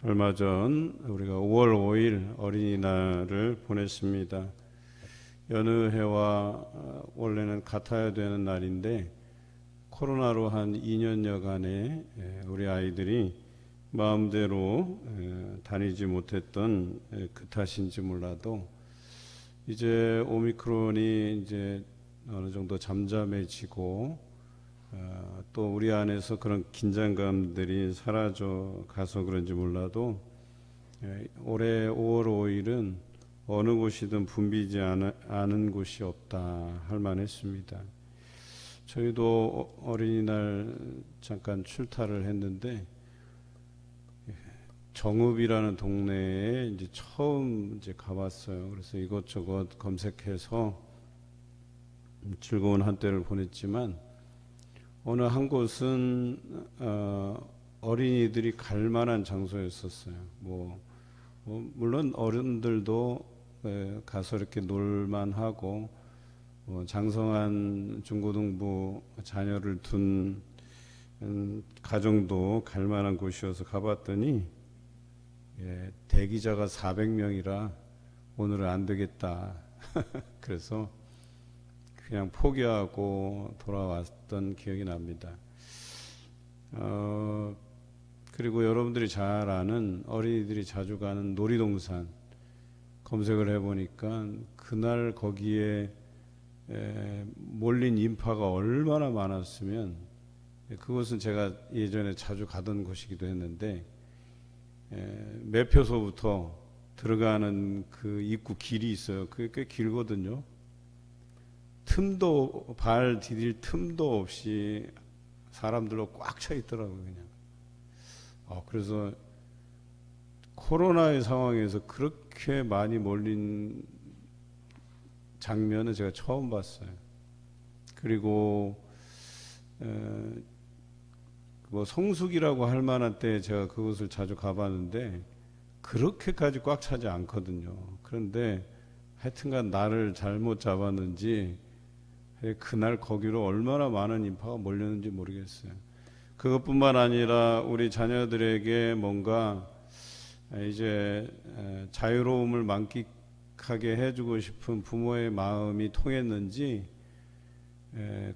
얼마 전 우리가 5월 5일 어린이날을 보냈습니다. 여느 해와 원래는 같아야 되는 날인데 코로나로 한 2년여간에 우리 아이들이 마음대로 다니지 못했던 그 탓인지 몰라도 이제 오미크론이 이제 어느 정도 잠잠해지고 또 우리 안에서 그런 긴장감들이 사라져 가서 그런지 몰라도 올해 5월 5일은 어느 곳이든 붐비지 않은 곳이 없다 할 만했습니다. 저희도 어린이날 잠깐 출타를 했는데 정읍이라는 동네에 이제 처음 가봤어요. 그래서 이것저것 검색해서 즐거운 한때를 보냈지만 어느 한 곳은 어린이들이 갈 만한 장소였었어요. 물론 어른들도 가서 이렇게 놀만하고 장성한 중고등부 자녀를 둔 가정도 갈 만한 곳이어서 가봤더니 대기자가 400명이라 오늘은 안 되겠다. 그래서 그냥 포기하고 돌아왔던 기억이 납니다. 그리고 여러분들이 잘 아는 어린이들이 자주 가는 놀이동산 검색을 해보니까 그날 거기에 몰린 인파가 얼마나 많았으면, 그것은 제가 예전에 자주 가던 곳이기도 했는데 매표소부터 들어가는 그 입구 길이 있어요. 그게 꽤 길거든요. 발 디딜 틈도 없이 사람들로 꽉 차 있더라고요, 그냥. 그래서 코로나의 상황에서 그렇게 많이 몰린 장면은 제가 처음 봤어요. 그리고 성수기라고 할 만한 때 제가 그곳을 자주 가봤는데 그렇게까지 꽉 차지 않거든요. 그런데 하여튼간 날을 잘못 잡았는지 그날 거기로 얼마나 많은 인파가 몰렸는지 모르겠어요. 그것뿐만 아니라 우리 자녀들에게 뭔가 이제 자유로움을 만끽하게 해주고 싶은 부모의 마음이 통했는지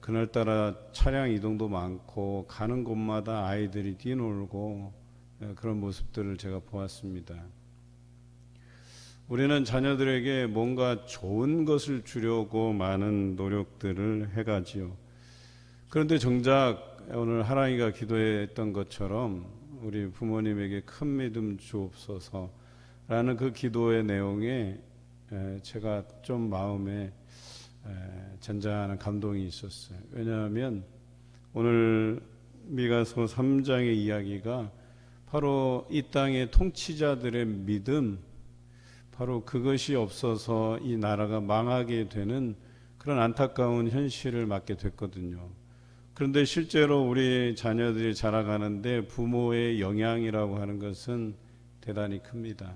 그날따라 차량 이동도 많고 가는 곳마다 아이들이 뛰놀고 그런 모습들을 제가 보았습니다. 우리는 자녀들에게 뭔가 좋은 것을 주려고 많은 노력들을 해가지요. 그런데 정작 오늘 하랑이가 기도했던 것처럼 우리 부모님에게 큰 믿음 주옵소서라는 그 기도의 내용에 제가 좀 마음에 잔잔한 감동이 있었어요. 왜냐하면 오늘 미가서 3장의 이야기가 바로 이 땅의 통치자들의 믿음, 바로 그것이 없어서 이 나라가 망하게 되는 그런 안타까운 현실을 맞게 됐거든요. 그런데 실제로 우리 자녀들이 자라가는데 부모의 영향이라고 하는 것은 대단히 큽니다.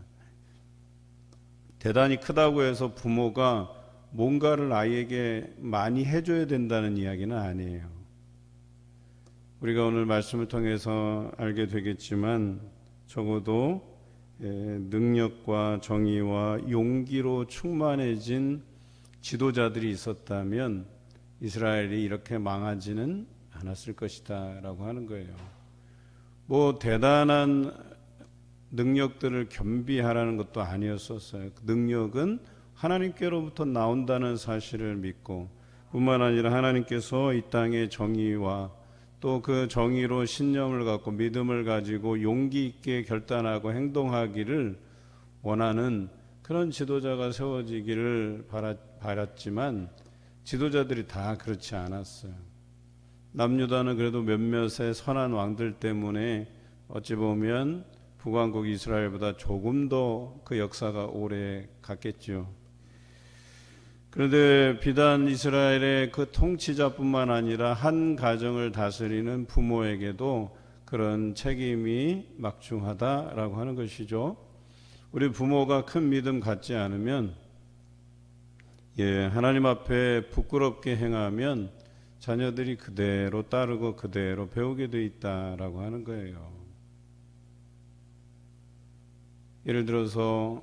대단히 크다고 해서 부모가 뭔가를 아이에게 많이 해줘야 된다는 이야기는 아니에요. 우리가 오늘 말씀을 통해서 알게 되겠지만 적어도 능력과 정의와 용기로 충만해진 지도자들이 있었다면 이스라엘이 이렇게 망하지는 않았을 것이다 라고 하는 거예요. 대단한 능력들을 겸비하라는 것도 아니었었어요. 능력은 하나님께로부터 나온다는 사실을 믿고 뿐만 아니라 하나님께서 이 땅의 정의와 또 그 정의로 신념을 갖고 믿음을 가지고 용기 있게 결단하고 행동하기를 원하는 그런 지도자가 세워지기를 바랐지만 지도자들이 다 그렇지 않았어요. 남유다는 그래도 몇몇의 선한 왕들 때문에 어찌 보면 북왕국 이스라엘보다 조금 더 그 역사가 오래 갔겠죠. 그런데 비단 이스라엘의 그 통치자뿐만 아니라 한 가정을 다스리는 부모에게도 그런 책임이 막중하다라고 하는 것이죠. 우리 부모가 큰 믿음 갖지 않으면 하나님 앞에 부끄럽게 행하면 자녀들이 그대로 따르고 그대로 배우게 돼 있다라고 하는 거예요. 예를 들어서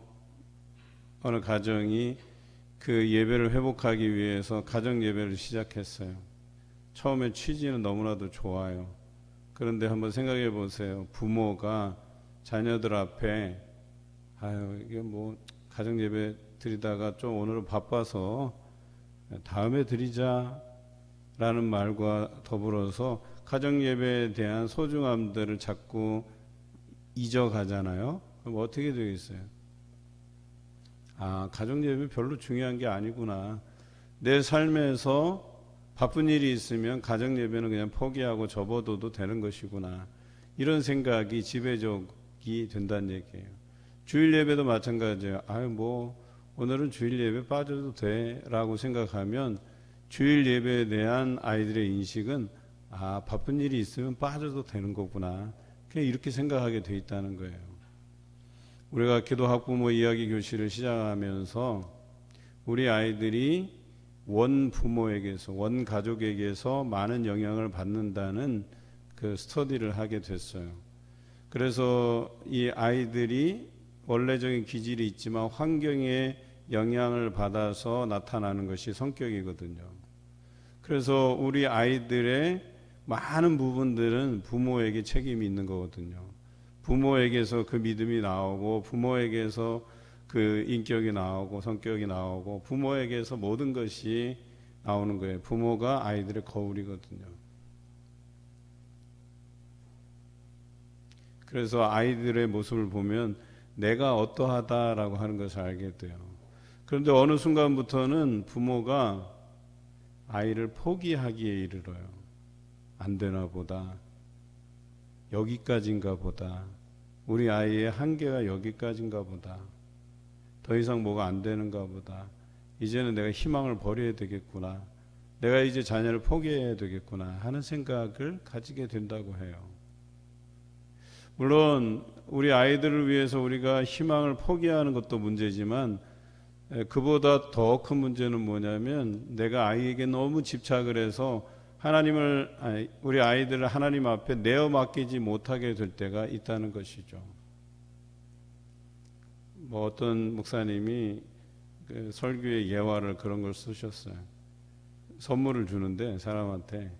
어느 가정이 그 예배를 회복하기 위해서 가정 예배를 시작했어요. 처음에 취지는 너무나도 좋아요. 그런데 한번 생각해 보세요. 부모가 자녀들 앞에 이게 뭐 가정 예배 드리다가 좀 오늘은 바빠서 다음에 드리자 라는 말과 더불어서 가정 예배에 대한 소중함들을 자꾸 잊어가잖아요. 그럼 어떻게 되겠어요? 가정 예배 별로 중요한 게 아니구나. 내 삶에서 바쁜 일이 있으면 가정 예배는 그냥 포기하고 접어둬도 되는 것이구나. 이런 생각이 지배적이 된다는 얘기예요. 주일 예배도 마찬가지예요. 뭐 오늘은 주일 예배 빠져도 돼라고 생각하면 주일 예배에 대한 아이들의 인식은 바쁜 일이 있으면 빠져도 되는 거구나. 그냥 이렇게 생각하게 돼 있다는 거예요. 우리가 기도 학부모 이야기 교실을 시작하면서 우리 아이들이 원 부모에게서 원 가족에게서 많은 영향을 받는다는 그 스터디를 하게 됐어요. 그래서 이 아이들이 원래적인 기질이 있지만 환경에 영향을 받아서 나타나는 것이 성격이거든요. 그래서 우리 아이들의 많은 부분들은 부모에게 책임이 있는 거거든요. 부모에게서 그 믿음이 나오고 부모에게서 그 인격이 나오고 성격이 나오고 부모에게서 모든 것이 나오는 거예요. 부모가 아이들의 거울이거든요. 그래서 아이들의 모습을 보면 내가 어떠하다라고 하는 것을 알게 돼요. 그런데 어느 순간부터는 부모가 아이를 포기하기에 이르러요. 안 되나 보다. 여기까지인가 보다. 우리 아이의 한계가 여기까지인가 보다. 더 이상 뭐가 안 되는가 보다. 이제는 내가 희망을 버려야 되겠구나. 내가 이제 자녀를 포기해야 되겠구나 하는 생각을 가지게 된다고 해요. 물론 우리 아이들을 위해서 우리가 희망을 포기하는 것도 문제지만 그보다 더 큰 문제는 뭐냐면 내가 아이에게 너무 집착을 해서 우리 아이들을 하나님 앞에 내어 맡기지 못하게 될 때가 있다는 것이죠. 뭐 어떤 목사님이 그 설교의 예화를 그런 걸 쓰셨어요. 선물을 주는데 사람한테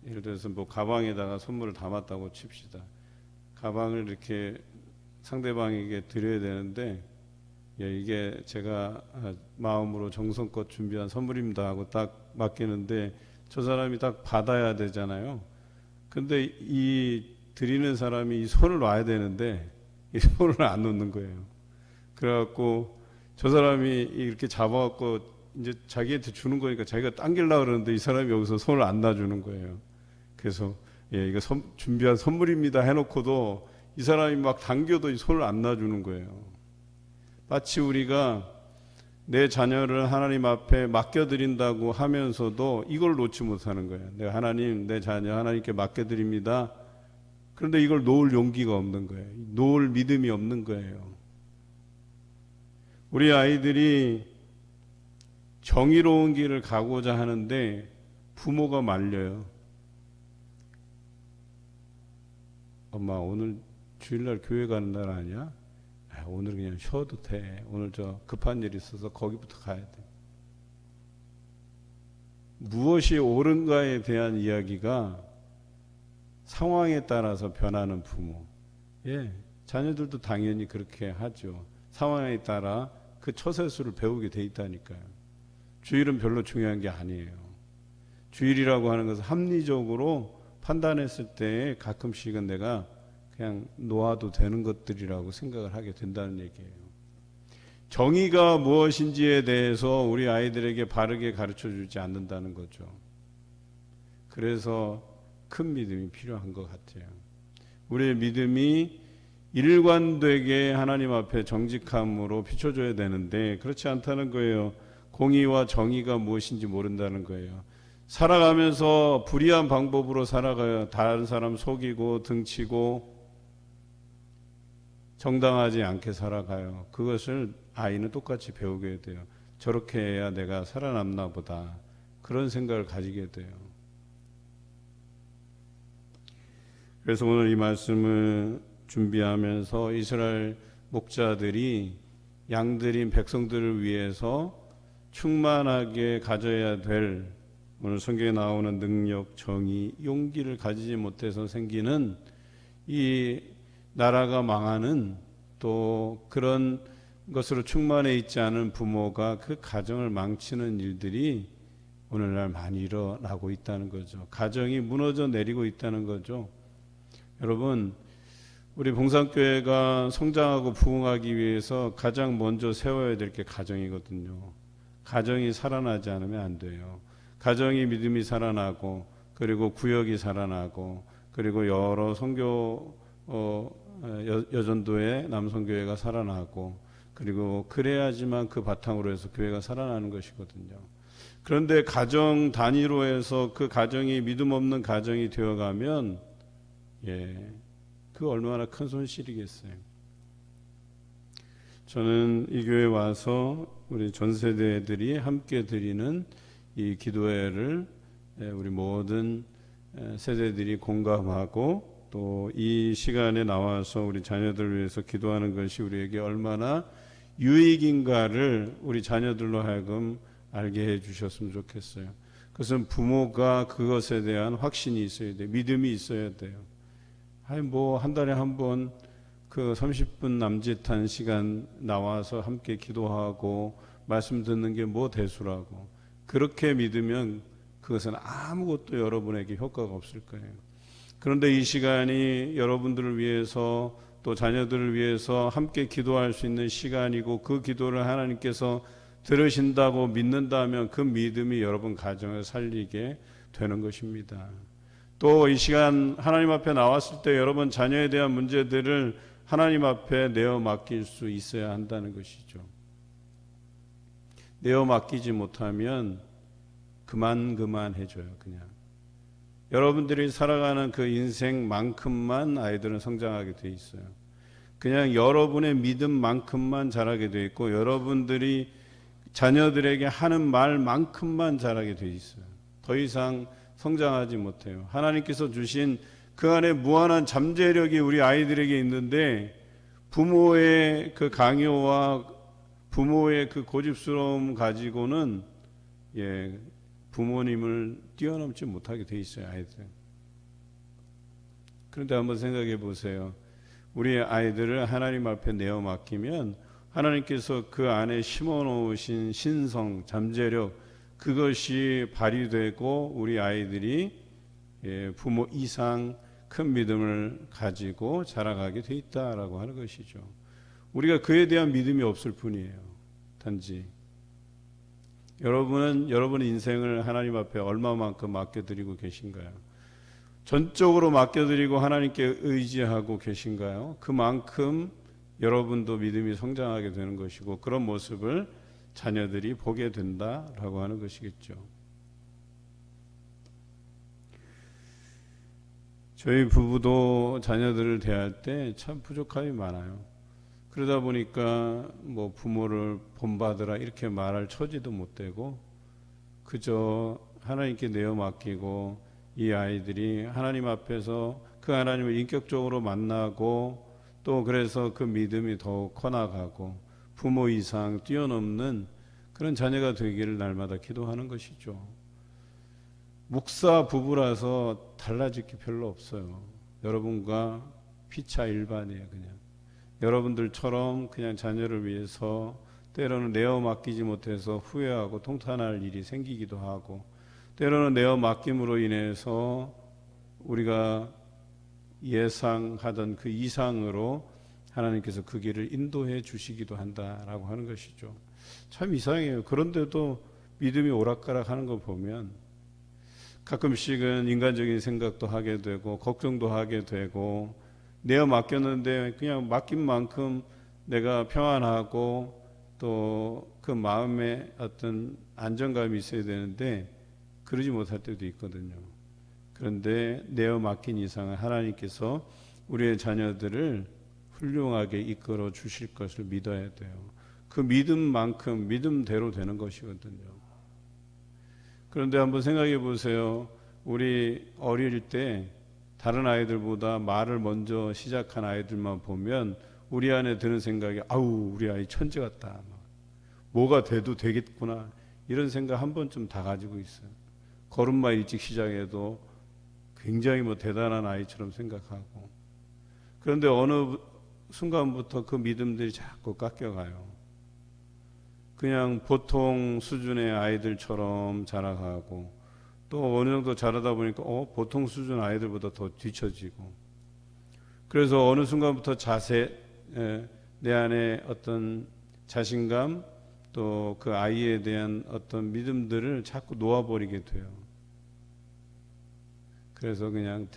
예를 들어서 뭐 가방에다가 선물을 담았다고 칩시다. 가방을 이렇게 상대방에게 드려야 되는데 이게 제가 마음으로 정성껏 준비한 선물입니다 하고 딱 맡기는데 저 사람이 딱 받아야 되잖아요. 근데 이 드리는 사람이 이 손을 놔야 되는데 이 손을 안 놓는 거예요. 그래갖고 저 사람이 이렇게 잡아갖고 이제 자기한테 주는 거니까 자기가 당기려고 그러는데 이 사람이 여기서 손을 안 놔주는 거예요. 그래서 이거 준비한 선물입니다 해놓고도 이 사람이 막 당겨도 이 손을 안 놔주는 거예요. 마치 우리가 내 자녀를 하나님 앞에 맡겨드린다고 하면서도 이걸 놓지 못하는 거예요. 내가 하나님, 내 자녀 하나님께 맡겨드립니다. 그런데 이걸 놓을 용기가 없는 거예요. 놓을 믿음이 없는 거예요. 우리 아이들이 정의로운 길을 가고자 하는데 부모가 말려요. 엄마 오늘 주일날 교회 가는 날 아니야? 오늘 그냥 쉬어도 돼. 오늘 저 급한 일이 있어서 거기부터 가야 돼. 무엇이 옳은가에 대한 이야기가 상황에 따라서 변하는 부모. 자녀들도 당연히 그렇게 하죠. 상황에 따라 그 처세술을 배우게 돼 있다니까요. 주일은 별로 중요한 게 아니에요. 주일이라고 하는 것은 합리적으로 판단했을 때 가끔씩은 내가 그냥 놓아도 되는 것들이라고 생각을 하게 된다는 얘기예요. 정의가 무엇인지에 대해서 우리 아이들에게 바르게 가르쳐 주지 않는다는 거죠. 그래서 큰 믿음이 필요한 것 같아요. 우리의 믿음이 일관되게 하나님 앞에 정직함으로 비춰줘야 되는데 그렇지 않다는 거예요. 공의와 정의가 무엇인지 모른다는 거예요. 살아가면서 불의한 방법으로 살아가요. 다른 사람 속이고 등치고 정당하지 않게 살아가요. 그것을 아이는 똑같이 배우게 돼요. 저렇게 해야 내가 살아남나 보다. 그런 생각을 가지게 돼요. 그래서 오늘 이 말씀을 준비하면서 이스라엘 목자들이 양들인 백성들을 위해서 충만하게 가져야 될 오늘 성경에 나오는 능력, 정의, 용기를 가지지 못해서 생기는 이 나라가 망하는 또 그런 것으로 충만해 있지 않은 부모가 그 가정을 망치는 일들이 오늘날 많이 일어나고 있다는 거죠. 가정이 무너져 내리고 있다는 거죠. 여러분, 우리 봉산교회가 성장하고 부흥하기 위해서 가장 먼저 세워야 될 게 가정이거든요. 가정이 살아나지 않으면 안 돼요. 가정이 믿음이 살아나고 그리고 구역이 살아나고 그리고 여러 선교 여전도의 남성교회가 살아나고 그리고 그래야지만 그 바탕으로 해서 교회가 살아나는 것이거든요. 그런데 가정 단위로 해서 그 가정이 믿음 없는 가정이 되어가면 그 얼마나 큰 손실이겠어요. 저는 이 교회 와서 우리 전 세대들이 함께 드리는 이 기도회를 우리 모든 세대들이 공감하고 또 이 시간에 나와서 우리 자녀들을 위해서 기도하는 것이 우리에게 얼마나 유익인가를 우리 자녀들로 하여금 알게 해 주셨으면 좋겠어요. 그것은 부모가 그것에 대한 확신이 있어야 돼요. 믿음이 있어야 돼요. 뭐 한 달에 한 번 그 30분 남짓한 시간 나와서 함께 기도하고 말씀 듣는 게 뭐 대수라고. 그렇게 믿으면 그것은 아무것도 여러분에게 효과가 없을 거예요. 그런데 이 시간이 여러분들을 위해서 또 자녀들을 위해서 함께 기도할 수 있는 시간이고 그 기도를 하나님께서 들으신다고 믿는다면 그 믿음이 여러분 가정을 살리게 되는 것입니다. 또 이 시간 하나님 앞에 나왔을 때 여러분 자녀에 대한 문제들을 하나님 앞에 내어 맡길 수 있어야 한다는 것이죠. 내어 맡기지 못하면 그만 해줘요. 그냥 여러분들이 살아가는 그 인생만큼만 아이들은 성장하게 돼 있어요. 그냥 여러분의 믿음만큼만 자라게 돼 있고 여러분들이 자녀들에게 하는 말만큼만 자라게 돼 있어요. 더 이상 성장하지 못해요. 하나님께서 주신 그 안에 무한한 잠재력이 우리 아이들에게 있는데 부모의 그 강요와 부모의 그 고집스러움 가지고는 부모님을 뛰어넘지 못하게 돼 있어요. 아이들. 그런데 한번 생각해 보세요. 우리 아이들을 하나님 앞에 내어 맡기면 하나님께서 그 안에 심어 놓으신 신성, 잠재력 그것이 발휘되고 우리 아이들이 부모 이상 큰 믿음을 가지고 자라가게 돼 있다라고 하는 것이죠. 우리가 그에 대한 믿음이 없을 뿐이에요. 단지 여러분은 여러분의 인생을 하나님 앞에 얼마만큼 맡겨드리고 계신가요? 전적으로 맡겨드리고 하나님께 의지하고 계신가요? 그만큼 여러분도 믿음이 성장하게 되는 것이고 그런 모습을 자녀들이 보게 된다라고 하는 것이겠죠. 저희 부부도 자녀들을 대할 때 참 부족함이 많아요. 그러다 보니까 뭐 부모를 본받으라 이렇게 말할 처지도 못 되고 그저 하나님께 내어 맡기고 이 아이들이 하나님 앞에서 그 하나님을 인격적으로 만나고 또 그래서 그 믿음이 더욱 커나가고 부모 이상 뛰어넘는 그런 자녀가 되기를 날마다 기도하는 것이죠. 목사 부부라서 달라질 게 별로 없어요. 여러분과 피차 일반이에요. 그냥 여러분들처럼 그냥 자녀를 위해서 때로는 내어 맡기지 못해서 후회하고 통탄할 일이 생기기도 하고 때로는 내어 맡김으로 인해서 우리가 예상하던 그 이상으로 하나님께서 그 길을 인도해 주시기도 한다라고 하는 것이죠. 참 이상해요. 그런데도 믿음이 오락가락하는 거 보면 가끔씩은 인간적인 생각도 하게 되고 걱정도 하게 되고 내어 맡겼는데 그냥 맡긴 만큼 내가 평안하고 또 그 마음에 어떤 안정감이 있어야 되는데 그러지 못할 때도 있거든요. 그런데 내어 맡긴 이상은 하나님께서 우리의 자녀들을 훌륭하게 이끌어 주실 것을 믿어야 돼요. 그 믿음만큼 믿음대로 되는 것이거든요. 그런데 한번 생각해 보세요. 우리 어릴 때 다른 아이들보다 말을 먼저 시작한 아이들만 보면 우리 안에 드는 생각이 아우 우리 아이 천재 같다. 뭐가 돼도 되겠구나. 이런 생각 한 번쯤 다 가지고 있어요. 걸음마 일찍 시작해도 굉장히 대단한 아이처럼 생각하고, 그런데 어느 순간부터 그 믿음들이 자꾸 깎여가요. 그냥 보통 수준의 아이들처럼 자라가고, 또 어느 정도 자라다 보니까 보통 수준 아이들보다 더 뒤처지고, 그래서 어느 순간부터 내 안에 어떤 자신감, 또 그 아이에 대한 어떤 믿음들을 자꾸 놓아버리게 돼요. 그래서 그냥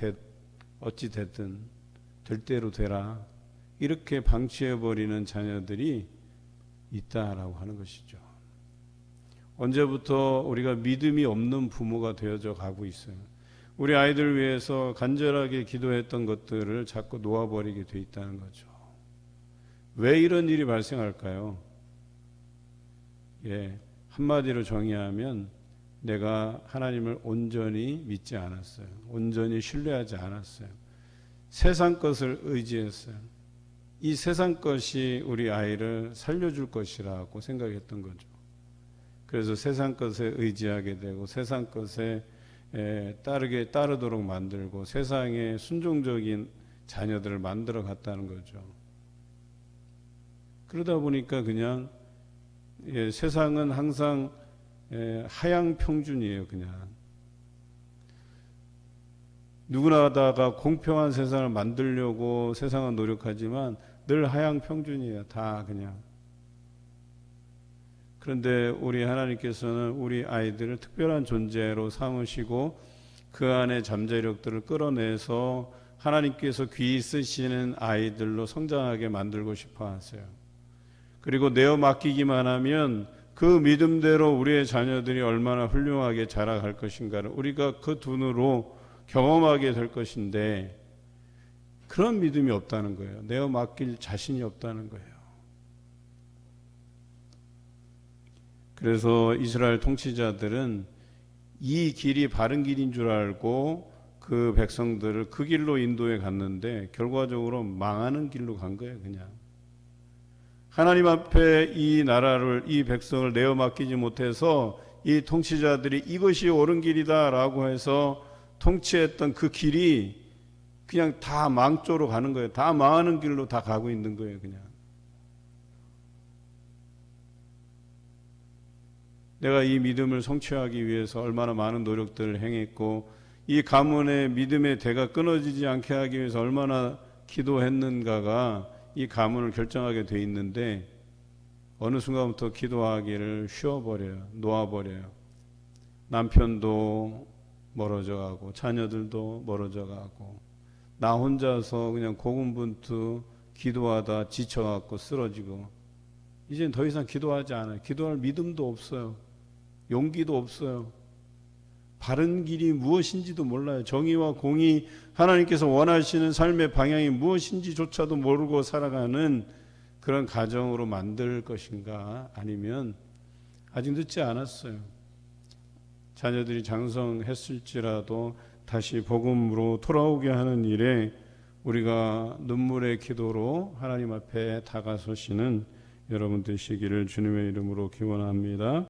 어찌 됐든 될 대로 되라, 이렇게 방치해버리는 자녀들이 있다라고 하는 것이죠. 언제부터 우리가 믿음이 없는 부모가 되어져 가고 있어요. 우리 아이들 위해서 간절하게 기도했던 것들을 자꾸 놓아버리게 돼 있다는 거죠. 왜 이런 일이 발생할까요? 한마디로 정의하면 내가 하나님을 온전히 믿지 않았어요. 온전히 신뢰하지 않았어요. 세상 것을 의지했어요. 이 세상 것이 우리 아이를 살려줄 것이라고 생각했던 거죠. 그래서 세상 것에 의지하게 되고 세상 것에 따르도록 만들고 세상에 순종적인 자녀들을 만들어 갔다는 거죠. 그러다 보니까 그냥 세상은 항상 하향 평준이에요. 그냥 누구나 다가 공평한 세상을 만들려고 세상은 노력하지만 늘 하향 평준이에요. 다 그냥. 그런데 우리 하나님께서는 우리 아이들을 특별한 존재로 삼으시고 그 안에 잠재력들을 끌어내서 하나님께서 귀히 쓰시는 아이들로 성장하게 만들고 싶어 하세요. 그리고 내어 맡기기만 하면 그 믿음대로 우리의 자녀들이 얼마나 훌륭하게 자라갈 것인가를 우리가 그 눈으로 경험하게 될 것인데, 그런 믿음이 없다는 거예요. 내어 맡길 자신이 없다는 거예요. 그래서 이스라엘 통치자들은 이 길이 바른 길인 줄 알고 그 백성들을 그 길로 인도해 갔는데 결과적으로 망하는 길로 간 거예요. 그냥 하나님 앞에 이 나라를, 이 백성을 내어 맡기지 못해서 이 통치자들이 이것이 옳은 길이다라고 해서 통치했던 그 길이 그냥 다 망조로 가는 거예요. 다 망하는 길로 다 가고 있는 거예요. 그냥 내가 이 믿음을 성취하기 위해서 얼마나 많은 노력들을 행했고 이 가문의 믿음의 대가 끊어지지 않게 하기 위해서 얼마나 기도했는가가 이 가문을 결정하게 돼 있는데, 어느 순간부터 기도하기를 쉬어버려요. 놓아버려요. 남편도 멀어져 가고 자녀들도 멀어져 가고 나 혼자서 그냥 고군분투 기도하다 지쳐갖고 쓰러지고 이제는 더 이상 기도하지 않아요. 기도할 믿음도 없어요. 용기도 없어요. 바른 길이 무엇인지도 몰라요. 정의와 공의, 하나님께서 원하시는 삶의 방향이 무엇인지조차도 모르고 살아가는 그런 가정으로 만들 것인가, 아니면 아직 늦지 않았어요. 자녀들이 장성했을지라도 다시 복음으로 돌아오게 하는 일에 우리가 눈물의 기도로 하나님 앞에 다가서시는 여러분 되시기를 주님의 이름으로 기원합니다.